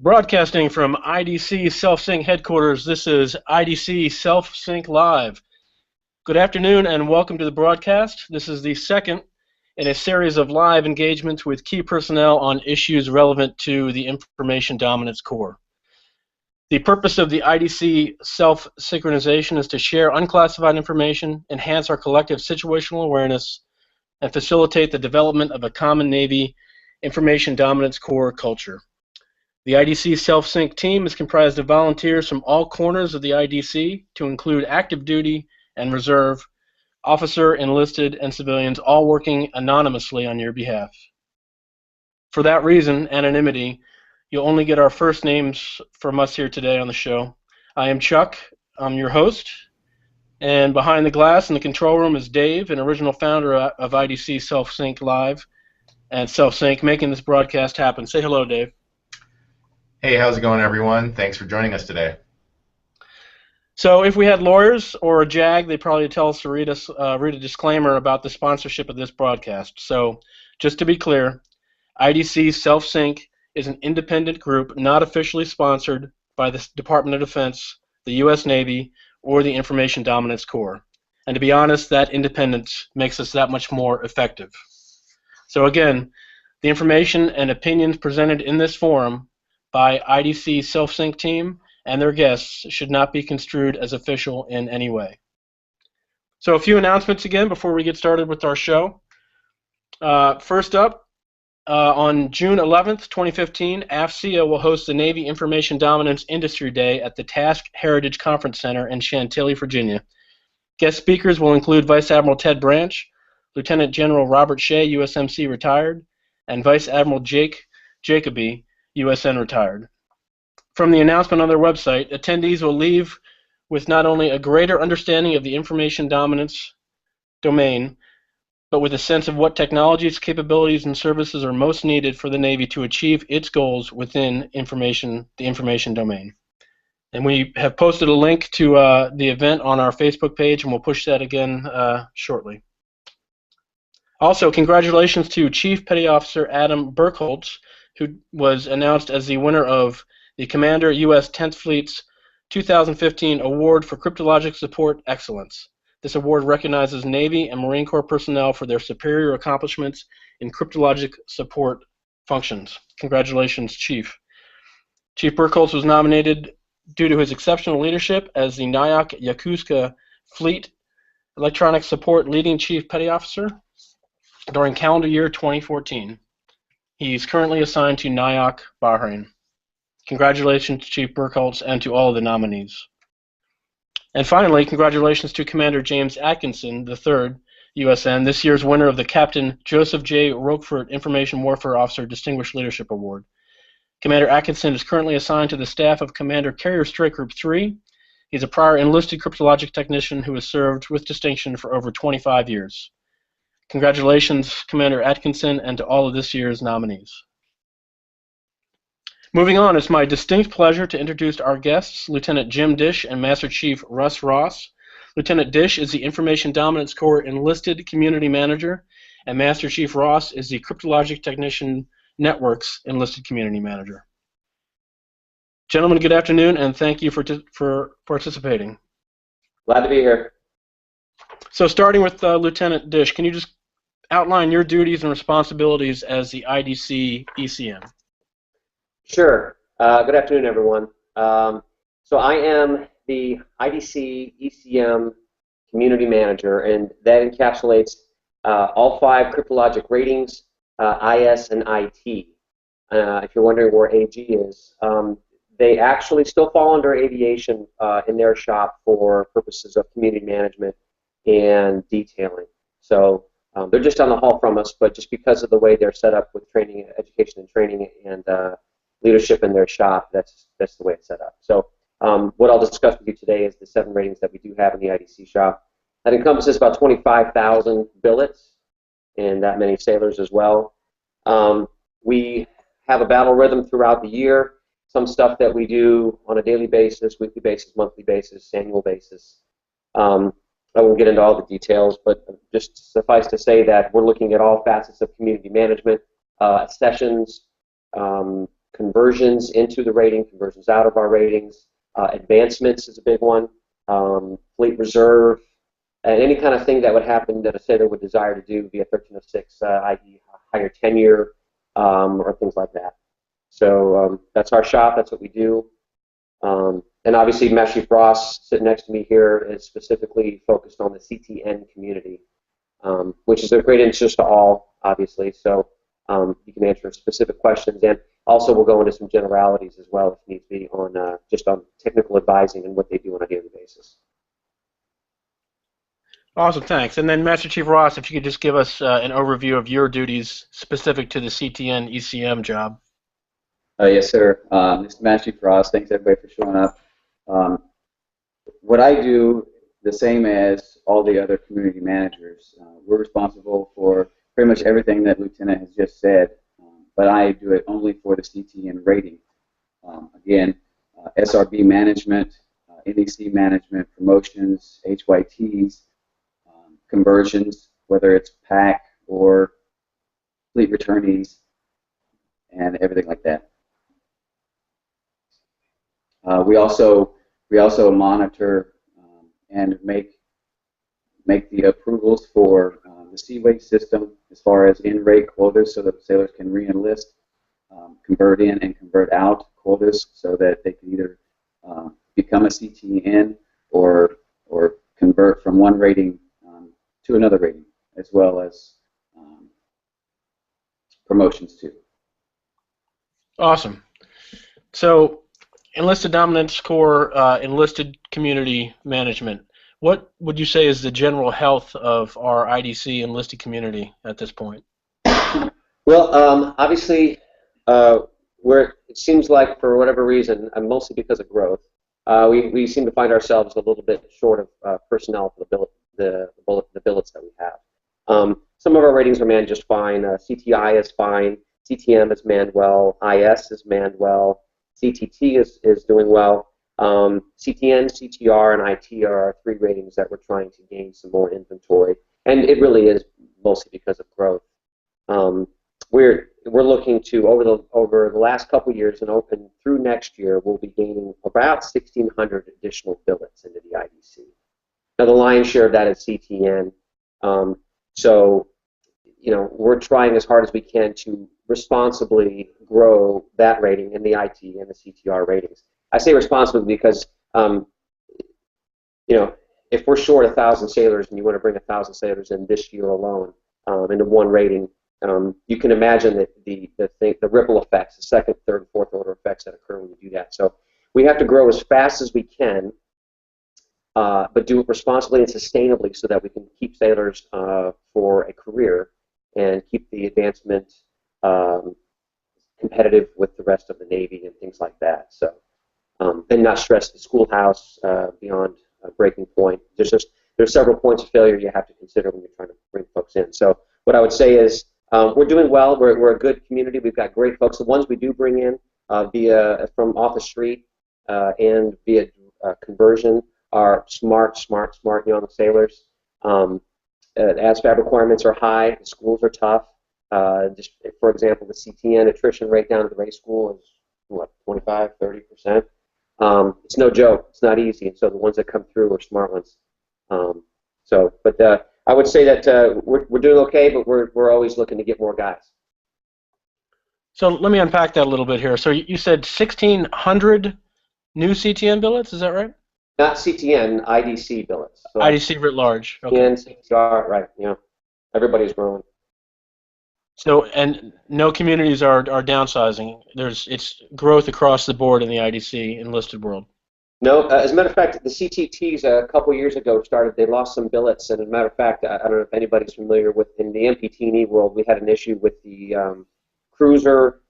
Broadcasting from IDC Self-Sync headquarters, this is IDC Self-Sync Live. Good afternoon and welcome to the broadcast. This is the second in a series of live engagements with key personnel on issues relevant to the Information Dominance Core. The purpose of the IDC Self-Synchronization is to share unclassified information, enhance our collective situational awareness, and facilitate the development of a common Navy Information Dominance Core culture. The IDC Self-Sync team is comprised of volunteers from all corners of the IDC, to include active duty and reserve, officer, enlisted, and civilians, all working anonymously on your behalf. For that reason, anonymity, you'll only get our first names from us here today on the show. I am Chuck, I'm your host, and behind the glass in the control room is Dave, an original founder of IDC Self-Sync Live and Self-Sync, making this broadcast happen. Say hello, Dave. Hey, how's it going, everyone? Thanks for joining us today. So if we had lawyers or a JAG, they'd probably tell us to read a disclaimer about the sponsorship of this broadcast. So just to be clear, IDC Self-Sync is an independent group not officially sponsored by the Department of Defense, the U.S. Navy, or the Information Dominance Corps. And to be honest, that independence makes us that much more effective. So again, the information and opinions presented in this forum by IDC Self-Sync team and their guests should not be construed as official in any way. So a few announcements again before we get started with our show. First up, on June 11th, 2015, AFCEA will host the Navy Information Dominance Industry Day at the Task Heritage Conference Center in Chantilly, Virginia. Guest speakers will include Vice Admiral Ted Branch, Lieutenant General Robert Shea, USMC retired, and Vice Admiral Jake Jacoby, USN retired. From the announcement on their website, attendees will leave with not only a greater understanding of the information dominance domain, but with a sense of what technologies, capabilities, and services are most needed for the Navy to achieve its goals within the information domain. And we have posted a link to the event on our Facebook page, and we'll push that again shortly. Also, congratulations to Chief Petty Officer Adam Burkholz, who was announced as the winner of the Commander U.S. 10th Fleet's 2015 Award for Cryptologic Support Excellence. This award recognizes Navy and Marine Corps personnel for their superior accomplishments in cryptologic support functions. Congratulations, Chief. Chief Burkholz was nominated due to his exceptional leadership as the Nyack Yokosuka Fleet Electronic Support Leading Chief Petty Officer during calendar year 2014. He's currently assigned to Nyack, Bahrain. Congratulations, Chief Burkholz, and to all of the nominees. And finally, congratulations to Commander James Atkinson, III, USN, this year's winner of the Captain Joseph J. Roquefort Information Warfare Officer Distinguished Leadership Award. Commander Atkinson is currently assigned to the staff of Commander Carrier Strike Group 3. He's a prior enlisted cryptologic technician who has served with distinction for over 25 years. Congratulations, Commander Atkinson, and to all of this year's nominees. Moving on, it's my distinct pleasure to introduce our guests, Lieutenant Jim Disch and Master Chief Russ Ross. Lieutenant Disch is the Information Dominance Corps Enlisted Community Manager, and Master Chief Ross is the Cryptologic Technician Network's Enlisted Community Manager. Gentlemen, good afternoon, and thank you for participating. Glad to be here. So starting with Lieutenant Disch, can you just outline your duties and responsibilities as the IDC ECM? Sure. Good afternoon, everyone. So I am the IDC ECM Community Manager, and that encapsulates all 5 cryptologic ratings, IS and IT. If you're wondering where AG is, they actually still fall under aviation in their shop for purposes of community management and detailing. So They're just down the hall from us, but just because of the way they're set up with training, education and training, and leadership in their shop, that's the way it's set up. So what I'll discuss with you today is the 7 ratings that we do have in the IDC shop. That encompasses about 25,000 billets and that many sailors as well. We have a battle rhythm throughout the year. Some stuff that we do on a daily basis, weekly basis, monthly basis, annual basis. I won't get into all the details, but just suffice to say that we're looking at all facets of community management, sessions, conversions into the rating, conversions out of our ratings, advancements is a big one, fleet reserve, and any kind of thing that would happen that a sailor would desire to do via 1306, i.e. higher tenure, or things like that. So that's our shop, that's what we do. And obviously, Master Chief Ross, sitting next to me here, is specifically focused on the CTN community, which is of great interest to all, obviously. So you can answer specific questions, and also we'll go into some generalities as well, if needs be, on just on technical advising and what they do on a daily basis. Awesome, thanks. And then, Master Chief Ross, if you could just give us an overview of your duties specific to the CTN ECM job. Yes, sir. This is Master Chief Ross. Thanks, everybody, for showing up. What I do, the same as all the other community managers. We're responsible for pretty much everything that Lieutenant has just said, but I do it only for the CTN rating. Again, SRB management, NEC management, promotions, HYTs, conversions, whether it's PAC or fleet returnees, and everything like that. We also monitor and make the approvals for the C-Wage system as far as in-rate quotas, so that sailors can re-enlist, convert in and convert out quotas, so that they can either become a CTN or convert from one rating to another rating, as well as promotions too. Awesome. So, Enlisted Dominance Corps, enlisted community management. What would you say is the general health of our IDC enlisted community at this point? Well, obviously, it seems like for whatever reason, mostly because of growth, we seem to find ourselves a little bit short of personnel for the billets that we have. Some of our ratings are manned just fine. CTI is fine. CTM is manned well. IS is manned well. CTT is doing well. CTN, CTR, and IT are our 3 ratings that we're trying to gain some more inventory, and it really is mostly because of growth. We're looking to over the last couple years and open through next year, we'll be gaining about 1,600 additional billets into the IDC. Now the lion's share of that is CTN. So we're trying as hard as we can to responsibly grow that rating in the IT and the CTR ratings. I say responsibly because, if we're short 1,000 sailors and you want to bring 1,000 sailors in this year alone into one rating, you can imagine that the ripple effects, the second, third, fourth order effects that occur when you do that. So we have to grow as fast as we can, but do it responsibly and sustainably so that we can keep sailors for a career and keep the advancement competitive with the rest of the Navy and things like that. So, and not stress the schoolhouse beyond breaking point. There's several points of failure you have to consider when you're trying to bring folks in. So what I would say is we're doing well. We're a good community. We've got great folks. The ones we do bring in from off the street and via conversion are smart young sailors. ASVAB requirements are high. The schools are tough. Just for example, the CTN attrition rate down at the race school is what, 25, 30%. It's no joke. It's not easy. And so the ones that come through are smart ones. But I would say that we're doing okay, but we're always looking to get more guys. So let me unpack that a little bit here. So you said 1,600 new CTN billets, is that right? Not CTN, IDC billets. So IDC writ large. Okay. CTN, CTR, right? Everybody's growing. So, and no communities are downsizing. It's growth across the board in the IDC enlisted world. No, as a matter of fact, the CTTs a couple years ago started. They lost some billets, and as a matter of fact, I don't know if anybody's familiar with in the MPT&E world, we had an issue with the cruiser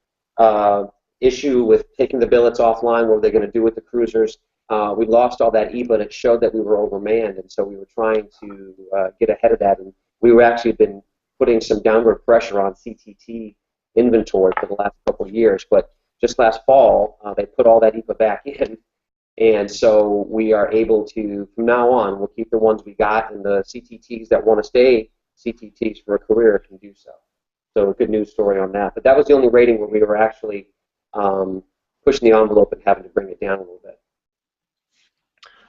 issue with taking the billets offline. What were they going to do with the cruisers? We lost all that but it showed that we were overmanned, and so we were trying to get ahead of that, and we were actually been putting some downward pressure on CTT inventory for the last couple of years. But just last fall, they put all that EPA back in. And so we are able to, from now on, we'll keep the ones we got, and the CTTs that want to stay CTTs for a career can do so. So a good news story on that. But that was the only rating where we were actually pushing the envelope and having to bring it down a little bit.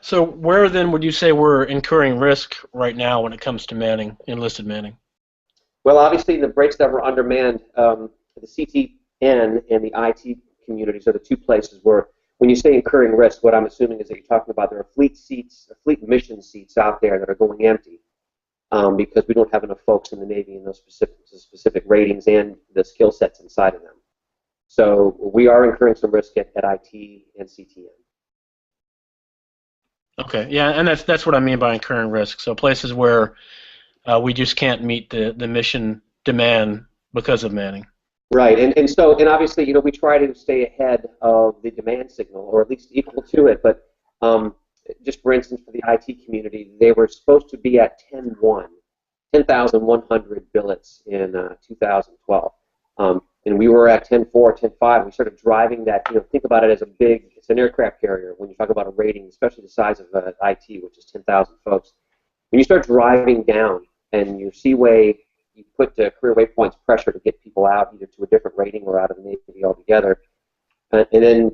So where then would you say we're incurring risk right now when it comes to manning, enlisted manning? Well, obviously the breaks that were undermanned, the CTN and the IT communities are the two places where, when you say incurring risk, what I'm assuming is that you're talking about there are fleet seats, or fleet mission seats out there that are going empty because we don't have enough folks in the Navy in those specific ratings and the skill sets inside of them. So we are incurring some risk at IT and CTN. Okay, yeah, and that's what I mean by incurring risk. So places where we just can't meet the mission demand because of manning. Right, and obviously, you know, we try to stay ahead of the demand signal, or at least equal to it. But just for instance, for the IT community, they were supposed to be at 10,100 billets in 2012, and we were at 10.4, 10.5. We started driving that. You know, think about it as it's an aircraft carrier. When you talk about a rating, especially the size of IT, which is 10,000 folks, when you start driving down and your seaway, you put the career waypoints pressure to get people out either to a different rating or out of the Navy altogether, and then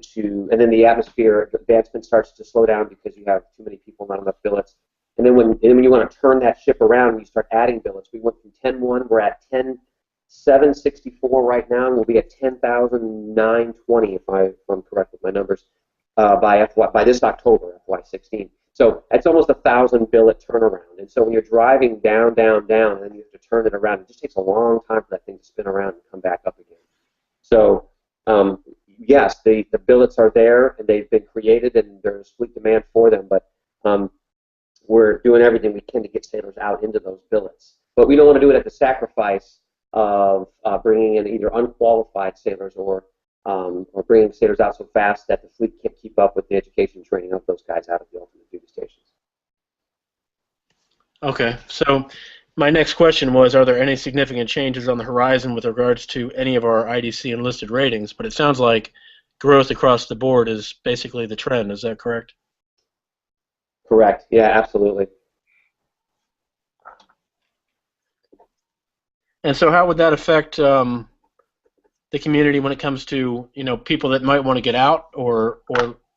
the atmosphere advancement starts to slow down because you have too many people, not enough billets. And then when you want to turn that ship around, you start adding billets. We went from 10.1, we're at 10,764 right now, and we'll be at 10,920 if I'm correct with my numbers by this October, FY16. So that's almost 1,000 billet turnaround. And so when you're driving down, down, down, and then you have to turn it around, it just takes a long time for that thing to spin around and come back up again. So yes, the billets are there, and they've been created, and there's fleet demand for them, but we're doing everything we can to get sailors out into those billets. But we don't want to do it at the sacrifice of bringing in either unqualified sailors or bringing sailors out so fast that the fleet can't keep up with the education and training of those guys out of the ultimate duty stations. Okay, so my next question was, are there any significant changes on the horizon with regards to any of our IDC enlisted ratings? But it sounds like growth across the board is basically the trend. Is that correct? Correct. Yeah, absolutely. And so how would that affect the community when it comes to, you know, people that might want to get out or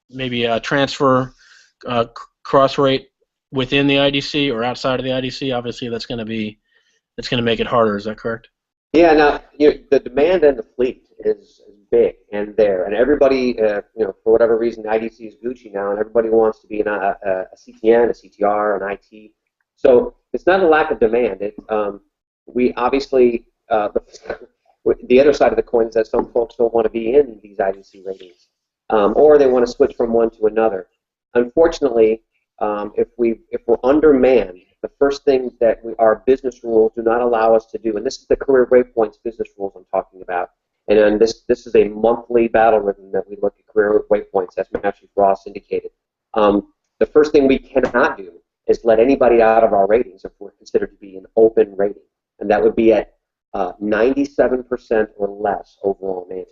maybe transfer cross rate within the IDC or outside of the IDC? Obviously, that's going to make it harder. Is that correct? Yeah. Now, the demand in the fleet is big and there, and everybody, for whatever reason, the IDC is Gucci now, and everybody wants to be a CTN, a CTR, an IT. So it's not a lack of demand. We obviously the other side of the coin is that some folks don't want to be in these IDC ratings, or they want to switch from one to another. Unfortunately, if we're undermanned, the first thing that our business rules do not allow us to do, and this is the career waypoints business rules I'm talking about, and then this is a monthly battle rhythm that we look at career waypoints, as Master Ross indicated. The first thing we cannot do is let anybody out of our ratings if we're considered to be an open rating, and that would be at 97% or less overall manning.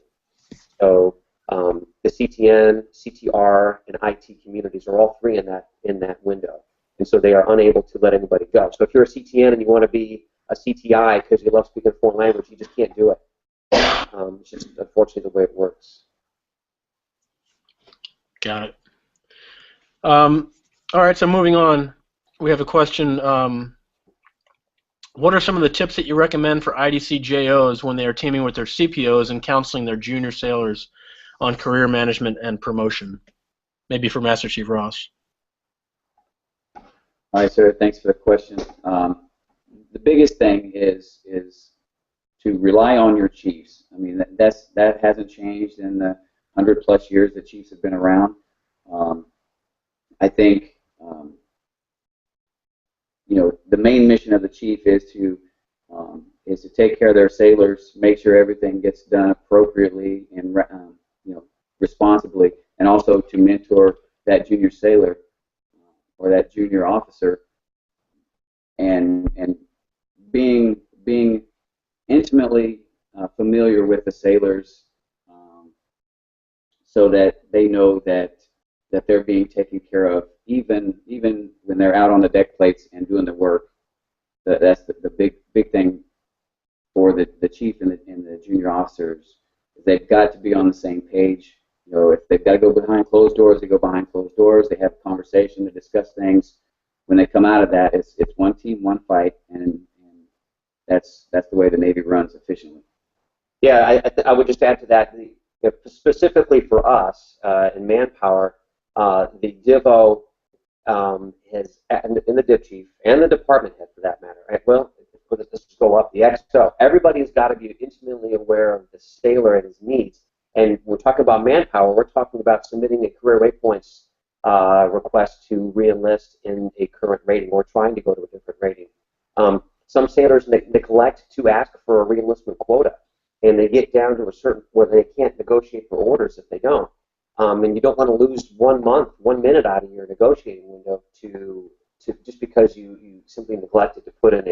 So the CTN, CTR, and IT communities are all three in that window, and so they are unable to let anybody go. So if you're a CTN and you want to be a CTI because you love speaking a foreign language, you just can't do it. It's just unfortunately the way it works. Got it. All right, so moving on, we have a question. What are some of the tips that you recommend for IDC JOs when they are teaming with their CPOs and counseling their junior sailors on career management and promotion? Maybe for Master Chief Ross. All right, sir. Thanks for the question. The biggest thing is to rely on your chiefs. I mean, that hasn't changed in the 100+ years that chiefs have been around. I think the main mission of the chief is to take care of their sailors, make sure everything gets done appropriately and responsibly, and also to mentor that junior sailor or that junior officer, and being intimately familiar with the sailors, so that they know that they're being taken care of, even when they're out on the deck plates and doing their work. That's the big thing for the chief and the junior officers. They've got to be on the same page. If they've got to go behind closed doors, they go behind closed doors. They have a conversation to discuss things. When they come out of that, it's one team, one fight, and that's the way the Navy runs efficiently. Yeah, I would just add to that, specifically for us in manpower, the DIVO has, and the DIV chief, and the department head for that matter, right? Well, let's just go up the XO. Everybody's got to be intimately aware of the sailor and his needs. And when we're talking about manpower, we're talking about submitting a career waypoints request to re-enlist in a current rating. We're trying to go to a different rating. Some sailors neglect to ask for a re-enlistment quota, and they get down to a certain where they can't negotiate for orders if they don't. And you don't want to lose 1 month, 1 minute out of your negotiating window to just because you simply neglected to put in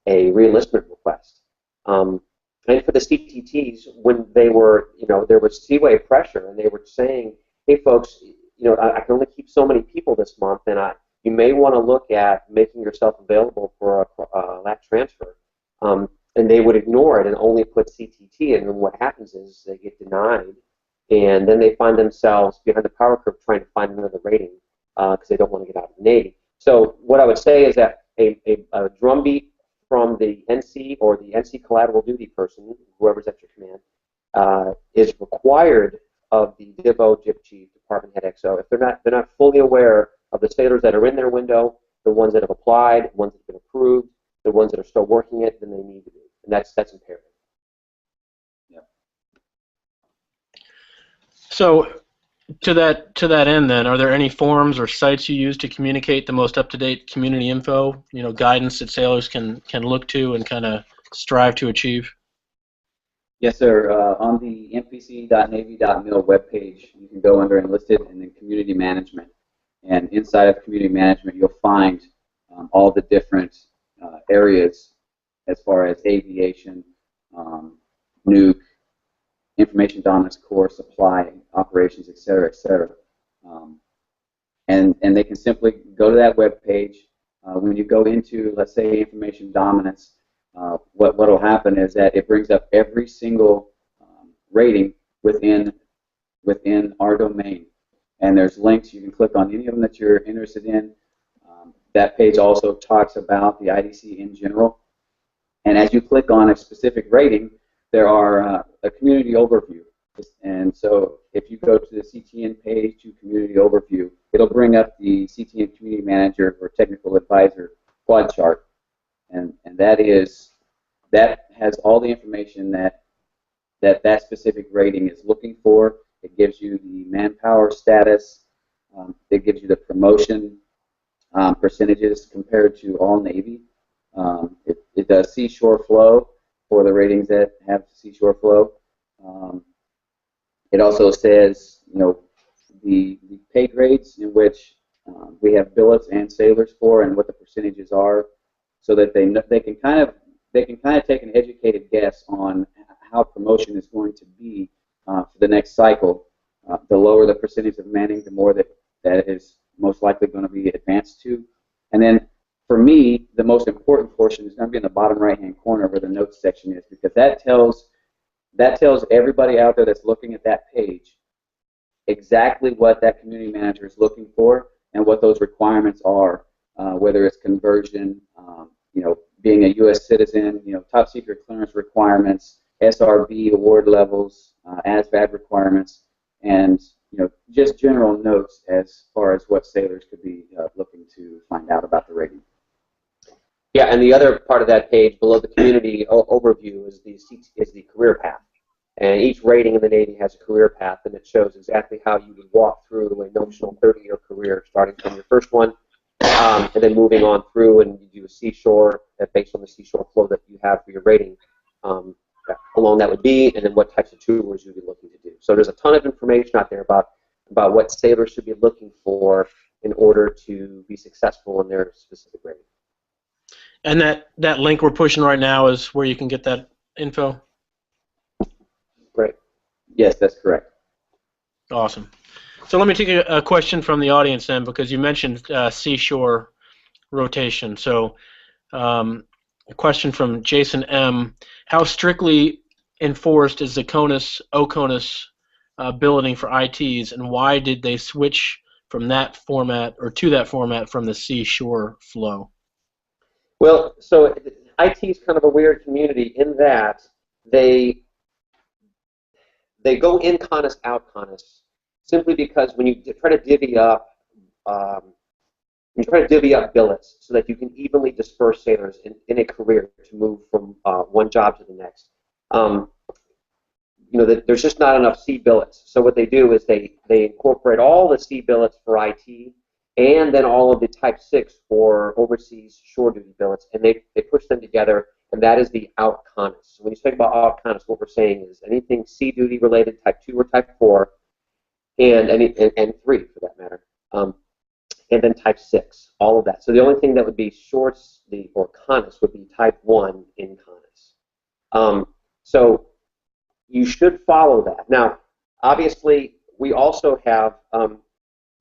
a re-enlistment request. And for the CTTs, when they were, there was seaway pressure, and they were saying, hey folks, I can only keep so many people this month, and you may want to look at making yourself available for a lat transfer. And they would ignore it and only put CTT, and then what happens is they get denied, and then they find themselves behind the power curve trying to find another rating because they don't want to get out of the Navy. So what I would say is that a drumbeat from the NC or the NC collateral duty person, whoever's at your command, is required of the DIVO, JIP chief, department head XO. If they're not fully aware of the sailors that are in their window, the ones that have applied, the ones that have been approved, the ones that are still working it, then they need to be, and that's imperative. Yep. So, to that end, then, are there any forums or sites you use to communicate the most up-to-date community info? Guidance that sailors can look to and kind of strive to achieve. Yes, sir. On the npc.navy.mil webpage, you can go under Enlisted and then Community Management. And inside of Community Management, you'll find all the different areas as far as aviation, nuke, information dominance core, supply, operations, et cetera, et cetera. And they can simply go to that web page. When you go into, let's say, information dominance, what will happen is that it brings up every single rating within our domain. And there's links. You can click on any of them that you're interested in. That page also talks about the IDC in general. And as you click on a specific rating, there are a community overview. And so if you go to the CTN page to community overview, it'll bring up the CTN community manager or technical advisor quad chart. And that has all the information that specific rating is looking for. It gives you the manpower status. It gives you the promotion percentages compared to all Navy. It does seashore flow for the ratings that have seashore flow. It also says, the pay grades in which we have billets and sailors for, and what the percentages are, so that they can kind of take an educated guess on how promotion is going to be for the next cycle. The lower the percentage of manning, the more that is most likely going to be advanced to. And then for me, the most important portion is going to be in the bottom right-hand corner where the notes section is, because that tells everybody out there that's looking at that page exactly what that community manager is looking for and what those requirements are, whether it's conversion, being a U.S. citizen, top secret clearance requirements, SRB award levels, ASVAB requirements, and just general notes as far as what sailors could be looking to find out about the rating. Yeah, and the other part of that page below the community overview is the career path. And each rating in the Navy has a career path, and it shows exactly how you would walk through a notional 30-year career, starting from your first one, and then moving on through, and you do a seashore based on the seashore flow that you have for your rating, how long that would be, and then what types of tours you'd be looking to do. So there's a ton of information out there about what sailors should be looking for in order to be successful in their specific rating. And that link we're pushing right now is where you can get that info? Great. Yes, that's correct. Awesome. So let me take a question from the audience then, because you mentioned seashore rotation. So a question from Jason M. How strictly enforced is the CONUS billeting for ITs, and why did they switch from that format or to that format from the seashore flow? Well, so IT is kind of a weird community in that they go in CONUS, out CONUS, simply because when you try to divvy up billets so that you can evenly disperse sailors in a career to move from one job to the next, there's just not enough C billets. So what they do is they incorporate all the C billets for IT and then all of the Type 6 for overseas shore duty billets, and they push them together, and that is the out CONUS. So when you talk about out CONUS, what we're saying is anything sea duty related, Type 2 or Type 4, and 3 for that matter, and then Type 6, all of that. So the only thing that would be shorts or CONUS would be Type 1 in CONUS. So you should follow that. Now, obviously, we also have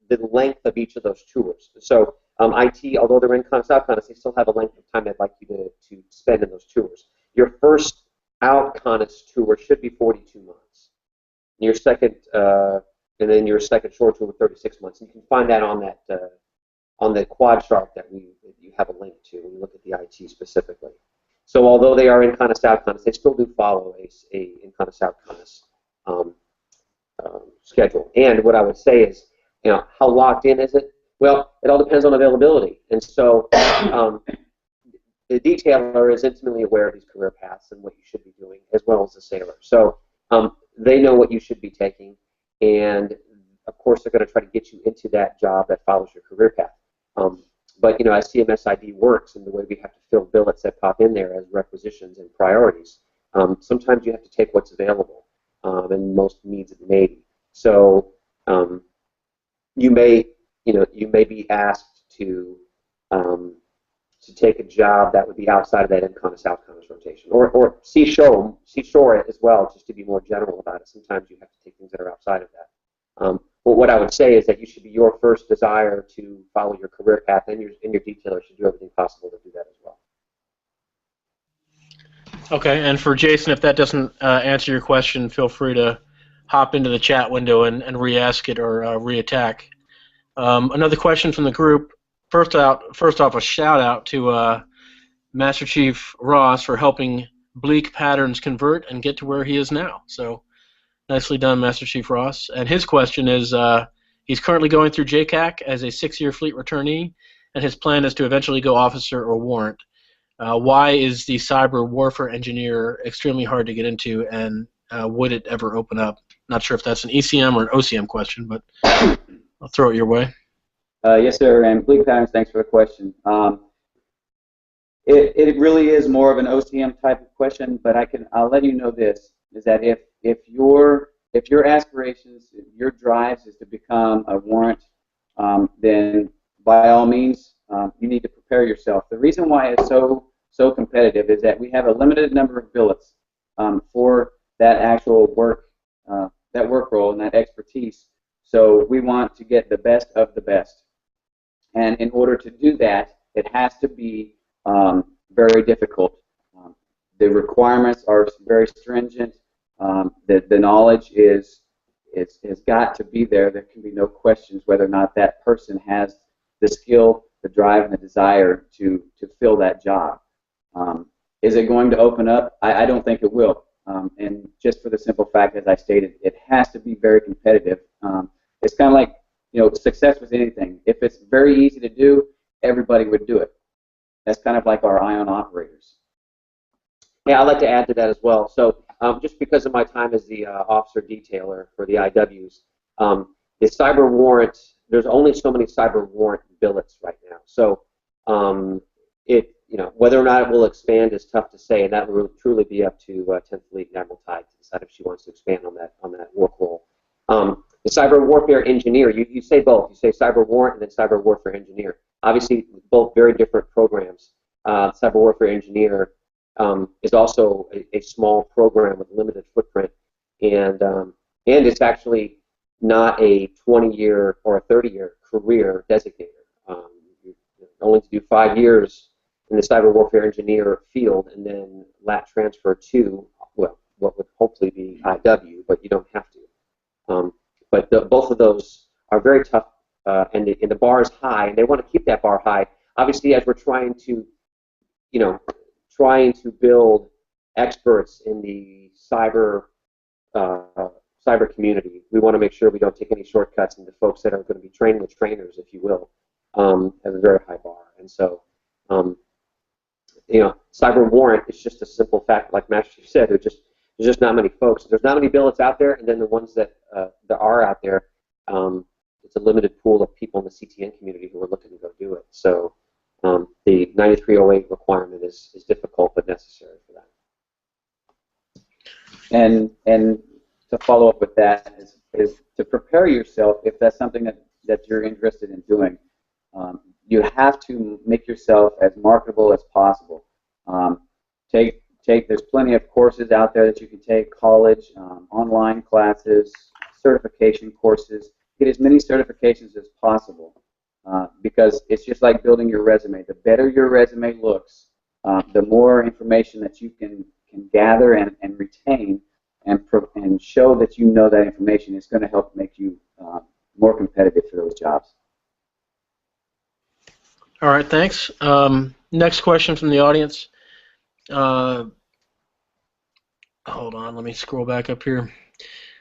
the length of each of those tours. So IT, although they're in CONUS, out CONUS, they still have a length of time they'd like you to spend in those tours. Your first out CONUS tour should be 42 months. Your second, and then your second short tour with 36 months. And you can find that on the quad chart that you have a link to when you look at the IT specifically. So although they are in CONUS, out CONUS, they still do follow a in CONUS, out CONUS schedule. And what I would say is, how locked in is it? Well, it all depends on availability. And so the detailer is intimately aware of these career paths and what you should be doing, as well as the sailor. So they know what you should be taking, and of course they're going to try to get you into that job that follows your career path. But as CMS ID works and the way we have to fill billets that pop in there as requisitions and priorities, sometimes you have to take what's available and most needs of the Navy. So you may be asked to take a job that would be outside of that in-CONUS, out-CONUS rotation, or seashore as well, just to be more general about it. Sometimes you have to take things that are outside of that. But what I would say is that you should be your first desire to follow your career path, and your detailer should do everything possible to do that as well. Okay, and for Jason, if that doesn't answer your question, feel free to hop into the chat window and re-ask it or re-attack. Another question from the group. First off, a shout out to Master Chief Ross for helping Bleak Patterns convert and get to where he is now. So nicely done, Master Chief Ross. And his question is, he's currently going through JCAC as a 6-year fleet returnee, and his plan is to eventually go officer or warrant. Why is the cyber warfare engineer extremely hard to get into, and would it ever open up? Not sure if that's an ECM or an OCM question, but I'll throw it your way. Yes, sir, and Bleak Patterns, thanks for the question. It really is more of an OCM type of question, but I'll let you know this, is that if your aspirations, your drives is to become a warrant, then by all means, you need to prepare yourself. The reason why it's so competitive is that we have a limited number of billets for that actual work role and that expertise. So we want to get the best of the best. And in order to do that, it has to be very difficult. The requirements are very stringent. The knowledge is got to be there. There can be no questions whether or not that person has the skill, the drive, and the desire to fill that job. Is it going to open up? I don't think it will. And just for the simple fact, as I stated, it has to be very competitive. It's kind of like, success with anything. If it's very easy to do, everybody would do it. That's kind of like our ion operators. Yeah, I'd like to add to that as well. So just because of my time as the officer detailer for the IWs, the cyber warrant, there's only so many cyber warrant billets right now. So whether or not it will expand is tough to say, and that will truly be up to 10th Fleet and Admiral Tide to decide if she wants to expand on that work role. The cyber warfare engineer, you say both. You say cyber warrant and then cyber warfare engineer. Obviously, both very different programs. Cyber warfare engineer is also a small program with limited footprint, and it's actually not a 20-year or a 30-year career designator. You only to do 5 years in the cyber warfare engineer field, and then lat transfer to what would hopefully be IW, but you don't have to. But both of those are very tough, and the bar is high, and they want to keep that bar high. Obviously, as we're trying to build experts in the cyber community, we want to make sure we don't take any shortcuts into folks that are going to be training the trainers, if you will, have a very high bar. And so, cyber warrant is just a simple fact, like Master said. There's just not many folks. There's not many billets out there, and then the ones that are out there, it's a limited pool of people in the CTN community who are looking to go do it. So the 9308 requirement is difficult but necessary for that. And to follow up with that is to prepare yourself if that's something that you're interested in doing. You have to make yourself as marketable as possible. There's plenty of courses out there that you can take, college, online classes, certification courses. Get as many certifications as possible because it's just like building your resume. The better your resume looks, the more information that you can gather and retain and show that you know that information is going to help make you more competitive for those jobs. All right, thanks. Next question from the audience. Hold on, let me scroll back up here.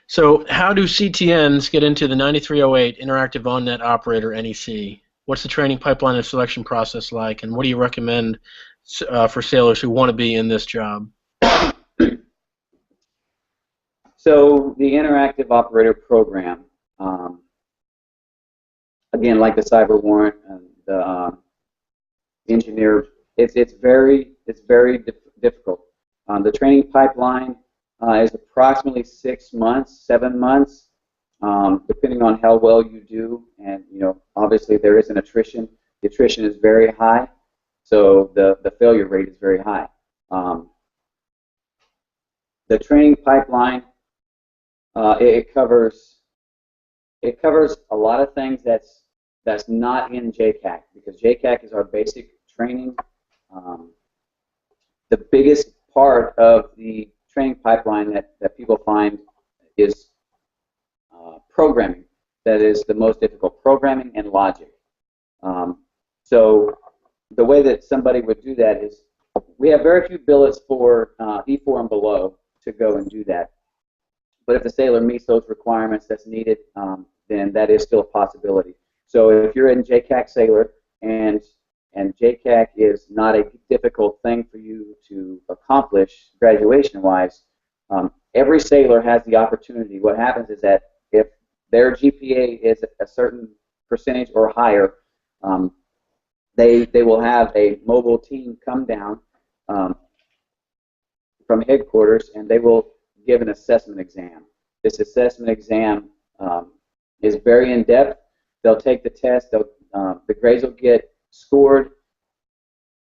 So how do CTNs get into the 9308 Interactive On-Net Operator NEC? What's the training pipeline and selection process like, and what do you recommend for sailors who want to be in this job? So the Interactive Operator Program, again, like the cyber warrant and the engineer, it's very difficult. The training pipeline is approximately 6 months, 7 months, depending on how well you do. And obviously there is an attrition. The attrition is very high, so the failure rate is very high. The training pipeline it covers a lot of things that's not in JCAC, because JCAC is our basic training. The biggest part of the training pipeline that people find is programming. That is the most difficult, programming and logic. So the way that somebody would do that is we have very few billets for E4 and below to go and do that. But if the sailor meets those requirements that's needed, then that is still a possibility. So if you're in JCAC sailor and JCAC is not a difficult thing for you to accomplish graduation-wise, every sailor has the opportunity. What happens is that if their GPA is a certain percentage or higher, they will have a mobile team come down from headquarters, and they will give an assessment exam. This assessment exam is very in-depth. They'll take the test. The grades will get scored,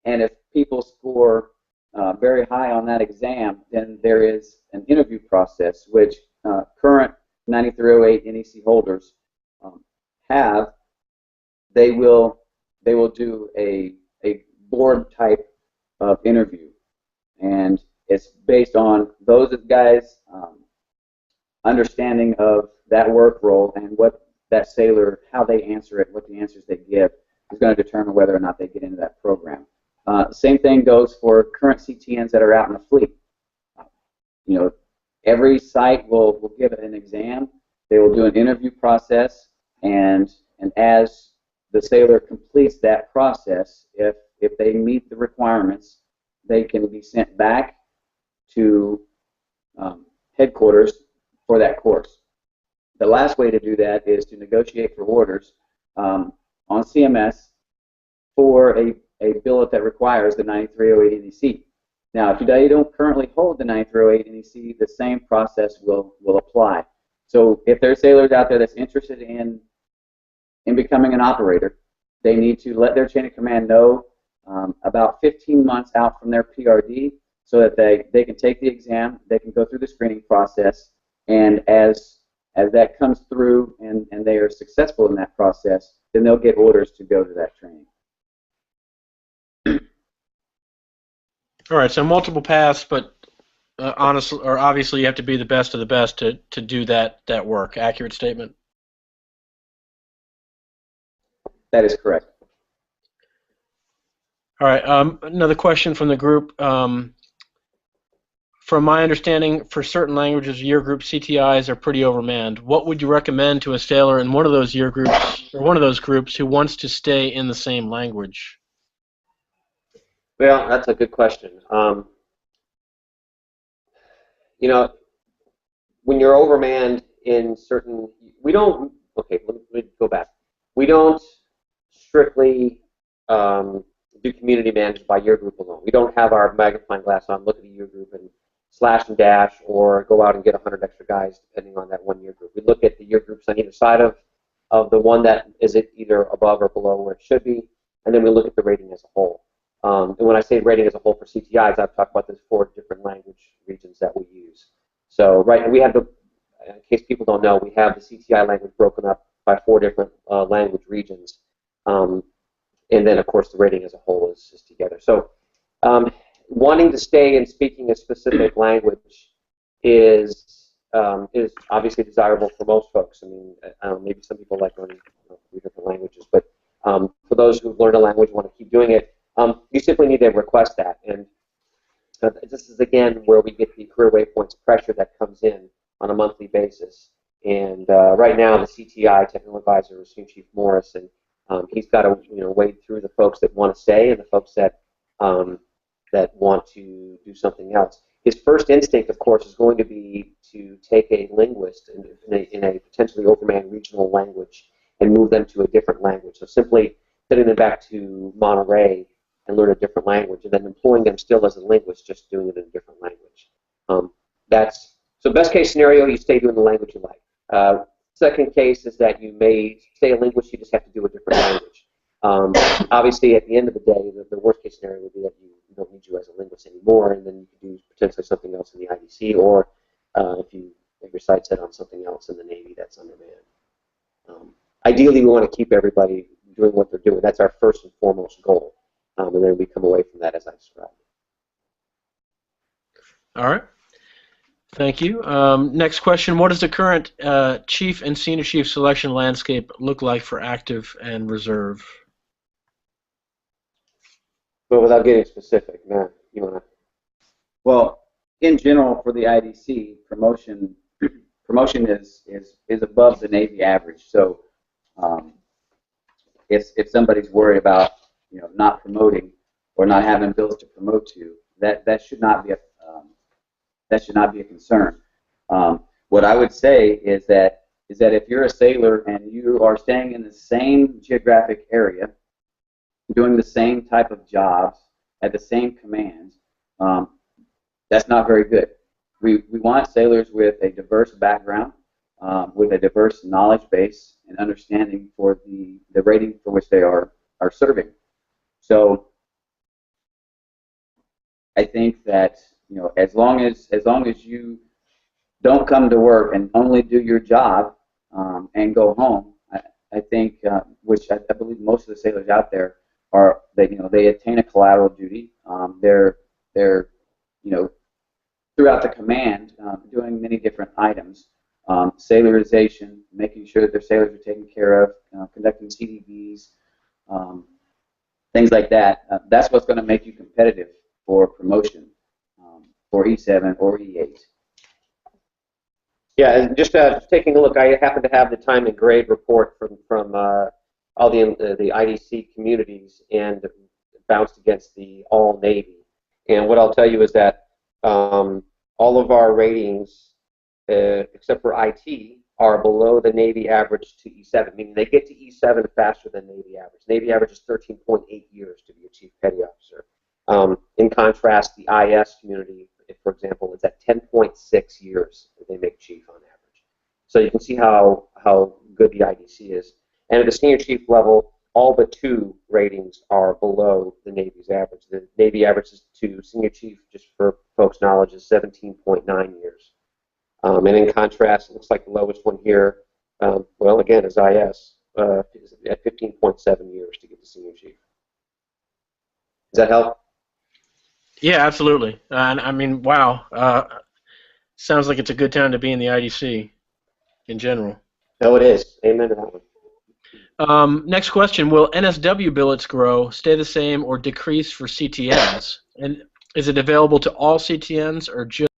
and if people score very high on that exam, then there is an interview process which current 9308 NEC holders have. They will do a board type of interview, and it's based on those guys' understanding of that work role and what that sailor, how they answer it, what the answers they give is going to determine whether or not they get into that program. Same thing goes for current CTNs that are out in the fleet. Every site will give it an exam. They will do an interview process, and as the sailor completes that process, if they meet the requirements, they can be sent back to headquarters for that course. The last way to do that is to negotiate for orders on CMS for a billet that requires the 9308 NEC. Now, if you don't currently hold the 9308 NEC, the same process will apply. So if there are sailors out there that's interested in becoming an operator, they need to let their chain of command know about 15 months out from their PRD so that they can take the exam, they can go through the screening process, and as that comes through and they are successful in that process, then they'll get orders to go to that training. All right, so multiple paths, but honestly, or obviously, you have to be the best of the best to do that work. Accurate statement. That is correct. All right, another question from the group. From my understanding, for certain languages, year group CTIs are pretty overmanned. What would you recommend to a sailor in one of those year groups or one of those groups who wants to stay in the same language? Well, that's a good question. You know, when you're overmanned in certain, we don't. Okay, let me go back. We don't strictly do community management by year group alone. We don't have our magnifying glass on, look at a year group, and slash and dash, or go out and get 100 extra guys depending on that one year group. We look at the year groups on either side of the one that is either above or below where it should be, and then we look at the rating as a whole. And when I say rating as a whole for CTIs, I've talked about those 4 different language regions that we use. So we have in case people don't know, we have the CTI language broken up by 4 different language regions. And then, of course, the rating as a whole is together. So wanting to stay and speaking a specific language is obviously desirable for most folks. I mean, maybe some people like learning 3 different languages, but for those who've learned a language and want to keep doing it, you simply need to request that. And this is, again, where we get the career waypoints pressure that comes in on a monthly basis. And right now, the CTI technical advisor is Chief Morris, and he's got to wade through the folks that want to stay and the folks that want to do something else. His first instinct, of course, is going to be to take a linguist in a potentially overmanned regional language and move them to a different language. So simply sending them back to Monterey and learn a different language, and then employing them still as a linguist, just doing it in a different language. So best case scenario, you stay doing the language you like. Second case is that you may stay a linguist, you just have to do a different language. Obviously, at the end of the day, the worst case scenario would be that you don't need you as a linguist anymore, and then you could do potentially something else in the IDC, or if you have your sights set on something else in the Navy that's undermanned. Ideally, we want to keep everybody doing what they're doing. That's our first and foremost goal, and then we come away from that as I described. All right. Thank you. Next question. What does the current chief and senior chief selection landscape look like for active and reserve? But without getting specific, Matt, you want to? Well, In general, for the IDC, promotion is above the Navy average. So if somebody's worried about not promoting or not having bills to promote to, that should not be a concern. What I would say is that if you're a sailor and you are staying in the same geographic area, doing the same type of jobs at the same commands, that's not very good. We want sailors with a diverse background, with a diverse knowledge base and understanding for the rating for which they are serving. So I think that as long as you don't come to work and only do your job and go home, I think, which I believe most of the sailors out there are, they attain a collateral duty. They're throughout the command doing many different items, sailorization, making sure that their sailors are taken care of, conducting CDBs, things like that. That's what's going to make you competitive for promotion. For E7 or E8. Yeah, and just taking a look, I happen to have the time and grade report from all the IDC communities and bounced against the all Navy. And what I'll tell you is that all all of our ratings, except for IT, are below the Navy average to E7, meaning they get to E7 faster than Navy average. Navy average is 13.8 years to be a Chief Petty Officer. In contrast, the IS community, for example, is at 10.6 years that they make Chief on average. So you can see how good the IDC is. And at the Senior Chief level, all but 2 ratings are below the Navy's average. The Navy average to Senior Chief, just for folks' knowledge, is 17.9 years. And in contrast, it looks like the lowest one here, well, again, is IS, is at 15.7 years to get to Senior Chief. Does that help? Yeah, absolutely. And I mean, wow. Sounds like it's a good time to be in the IDC in general. No, it is. Amen to that one. Next question: will NSW billets grow, stay the same, or decrease for CTNs? And is it available to all CTNs or just